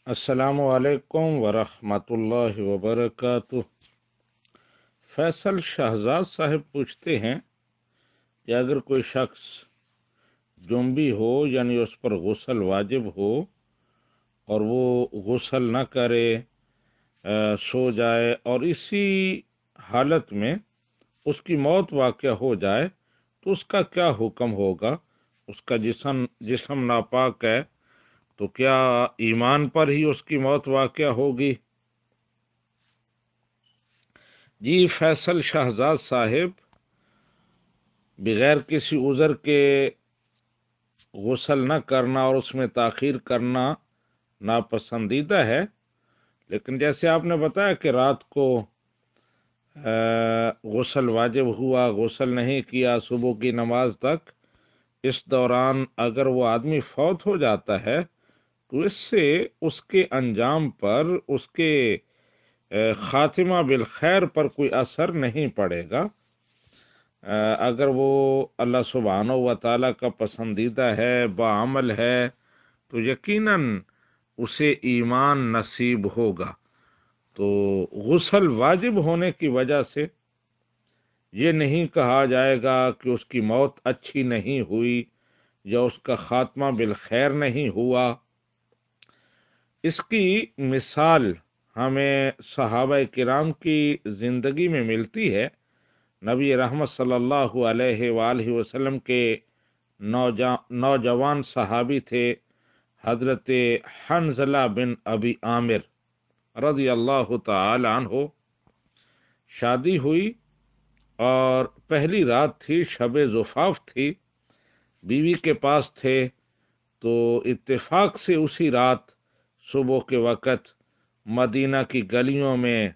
السلام علیکم ورحمۃ اللہ وبرکاتہ۔ فیصل شہزاد صاحب پوچھتے ہیں کہ اگر کوئی شخص جنبی ہو یعنی اس پر غسل واجب ہو اور وہ غسل نہ کرے، سو جائے اور اسی حالت میں اس کی موت واقع ہو جائے تو اس کا کیا حکم ہوگا؟ اس کا جسم ناپاک ہے تو کیا ایمان پر ہی اس کی موت واقع ہوگی؟ جی فیصل شہزاد صاحب، بغیر کسی عذر کے غسل نہ کرنا اور اس میں تاخیر کرنا ناپسندیدہ ہے، لیکن جیسے آپ نے بتایا کہ رات کو غسل واجب ہوا، غسل نہیں کیا صبح کی نماز تک، اس دوران اگر وہ آدمی فوت ہو جاتا ہے تو اس سے اس کے انجام پر، اس کے خاتمہ بالخیر پر کوئی اثر نہیں پڑے گا۔ اگر وہ اللہ سبحانہ و تعالیٰ کا پسندیدہ ہے، باعمل ہے، تو یقیناً اسے ایمان نصیب ہوگا۔ تو غسل واجب ہونے کی وجہ سے یہ نہیں کہا جائے گا کہ اس کی موت اچھی نہیں ہوئی یا اس کا خاتمہ بالخیر نہیں ہوا۔ اس کی مثال ہمیں صحابہ کرام کی زندگی میں ملتی ہے۔ نبی رحمت صلی اللہ علیہ وآلہ وسلم کے نوجوان صحابی تھے حضرت حنظلہ بن ابی عامر رضی اللہ تعالی عنہ۔ شادی ہوئی اور پہلی رات تھی، شب زفاف تھی، بیوی کے پاس تھے، تو اتفاق سے اسی رات صبح کے وقت مدینہ کی گلیوں میں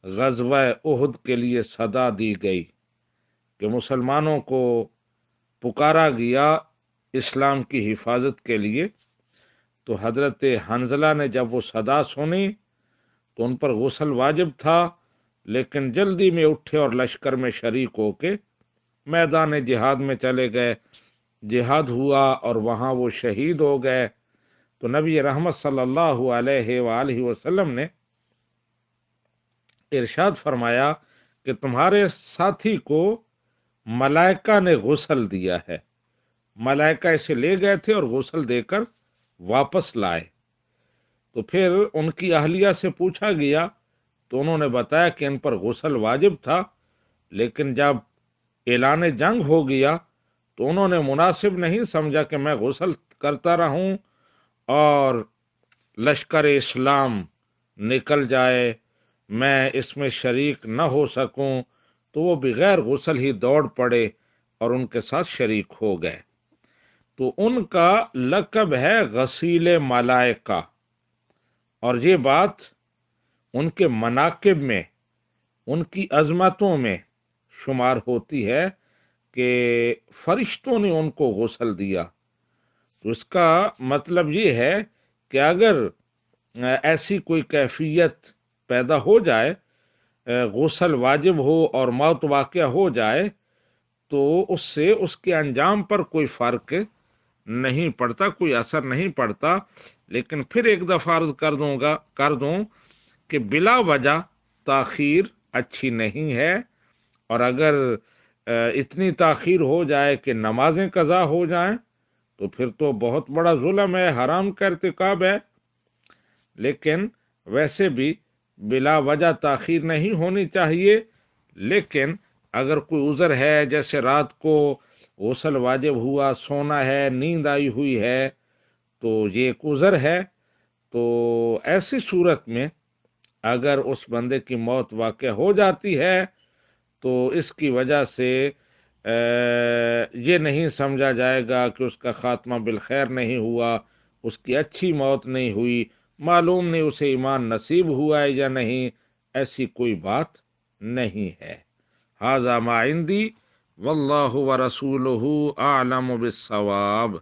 غزوہ احد کے لیے صدا دی گئی کہ مسلمانوں کو پکارا گیا اسلام کی حفاظت کے لیے۔ تو حضرت حنظلہ نے جب وہ صدا سنی تو ان پر غسل واجب تھا، لیکن جلدی میں اٹھے اور لشکر میں شریک ہو کے میدان جہاد میں چلے گئے۔ جہاد ہوا اور وہاں وہ شہید ہو گئے۔ تو نبی رحمت صلی اللہ علیہ وآلہ وسلم نے ارشاد فرمایا کہ تمہارے ساتھی کو ملائکہ نے غسل دیا ہے۔ ملائکہ اسے لے گئے تھے اور غسل دے کر واپس لائے۔ تو پھر ان کی اہلیہ سے پوچھا گیا تو انہوں نے بتایا کہ ان پر غسل واجب تھا، لیکن جب اعلان جنگ ہو گیا تو انہوں نے مناسب نہیں سمجھا کہ میں غسل کرتا رہوں اور لشکر اسلام نکل جائے، میں اس میں شریک نہ ہو سکوں، تو وہ بغیر غسل ہی دوڑ پڑے اور ان کے ساتھ شریک ہو گئے۔ تو ان کا لقب ہے غسیل ملائکہ، اور یہ بات ان کے مناقب میں، ان کی عظمتوں میں شمار ہوتی ہے کہ فرشتوں نے ان کو غسل دیا۔ تو اس کا مطلب یہ ہے کہ اگر ایسی کوئی کیفیت پیدا ہو جائے، غسل واجب ہو اور موت واقع ہو جائے، تو اس سے اس کے انجام پر کوئی فرق نہیں پڑتا، کوئی اثر نہیں پڑتا۔ لیکن پھر ایک دفعہ عرض کر دوں کہ بلا وجہ تاخیر اچھی نہیں ہے، اور اگر اتنی تاخیر ہو جائے کہ نمازیں قضا ہو جائیں تو پھر تو بہت بڑا ظلم ہے، حرام کا ارتکاب ہے۔ لیکن ویسے بھی بلا وجہ تاخیر نہیں ہونی چاہیے، لیکن اگر کوئی عذر ہے، جیسے رات کو غسل واجب ہوا، سونا ہے، نیند آئی ہوئی ہے، تو یہ ایک عذر ہے، تو ایسی صورت میں اگر اس بندے کی موت واقع ہو جاتی ہے تو اس کی وجہ سے یہ نہیں سمجھا جائے گا کہ اس کا خاتمہ بالخیر نہیں ہوا، اس کی اچھی موت نہیں ہوئی، معلوم نہیں اسے ایمان نصیب ہوا ہے یا نہیں، ایسی کوئی بات نہیں ہے۔ ھذا ما عندی واللہ ورسولہ اعلم بالصواب۔